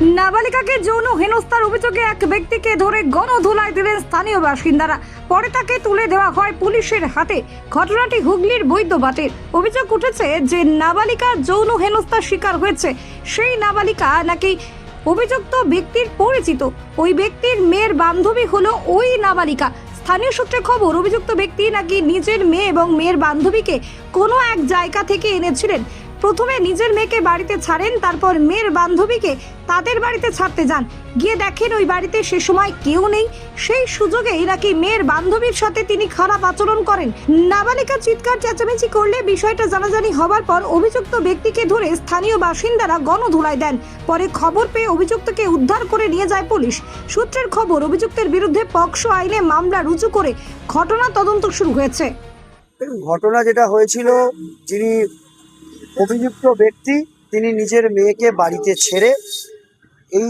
নাবালিকাকে যৌন হেনস্থার অভিযোগে এক ব্যক্তিকে ধরে গণধোলায় দিলেন স্থানীয় বাসিন্দারা। পরে তাকে তুলে দেওয়া হয় পুলিশের হাতে। ঘটনাটি হুগলির বৈদ্যবাটের। অভিযোগ উঠেছে যে নাবালিকা যৌন হেনস্থার শিকার হয়েছে সেই নাবালিকা নাকি অভিযুক্ত ব্যক্তির পরিচিত। ওই ব্যক্তির মেয়ের বান্ধবী হলো ওই নাবালিকা। স্থানীয় সূত্রে খবর, অভিযুক্ত ব্যক্তি নাকি নিজের মেয়ে এবং মেয়ের বান্ধবীকে কোনো এক জায়গা থেকে এনেছিলেন। প্রথমে নিজের মেয়েকে বাড়িতে ছাড়েন, তারপর মেয়ের বান্ধবীকে তাদের বাড়িতে ছাড়তে যান। গিয়ে দেখেন ওই বাড়িতে সে সময় কেউ নেই। সেই সুযোগেই নাকি মেয়ের বান্ধবীর সাথে তিনি খারাপ আচরণ করেন। নাবালিকা চিৎকার চেঁচামেচি করলে বিষয়টা জানাজানি হবার পর অভিযুক্ত ব্যক্তিকে ধরে স্থানীয় বাসিন্দারা গণধোলায় দেন। পরে খবর পেয়ে অভিযুক্তকে উদ্ধার করে নিয়ে যায় পুলিশ। সূত্রের খবর, অভিযুক্তের বিরুদ্ধে পক্সো আইনে মামলা রুজু করে ঘটনা তদন্ত শুরু হয়েছে। ঘটনা যেটা হয়েছিল, যিনি অভিযুক্ত ব্যক্তি তিনি নিজের মেয়েকে বাড়িতে ছেড়ে এই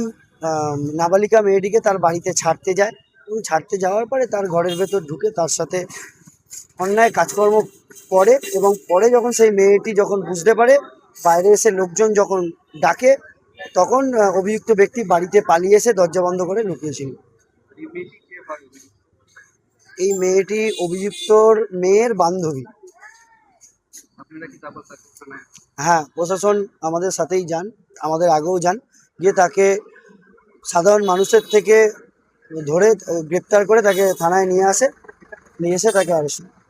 নাবালিকা মেয়েটিকে তার বাড়িতে ছাড়তে যায় এবং ছাড়তে যাওয়ার পরে তার ঘরের ভেতর ঢুকে তার সাথে অন্যায় কাজকর্ম করে এবং পরে যখন সেই মেয়েটি যখন বুঝতে পারে, বাইরে এসে লোকজন যখন ডাকে, তখন অভিযুক্ত ব্যক্তি বাড়িতে পালিয়ে এসে দরজা বন্ধ করে লুকিয়েছিল। এই মেয়েটি অভিযুক্তর মেয়ের বান্ধবী। হ্যাঁ, প্রশাসন আমাদের সাথেই যান, আমাদের আগেও যান, গিয়ে তাকে সাধারণ মানুষের থেকে ধরে গ্রেপ্তার করে তাকে থানায় নিয়ে এসে তাকে অ্যারেস্ট।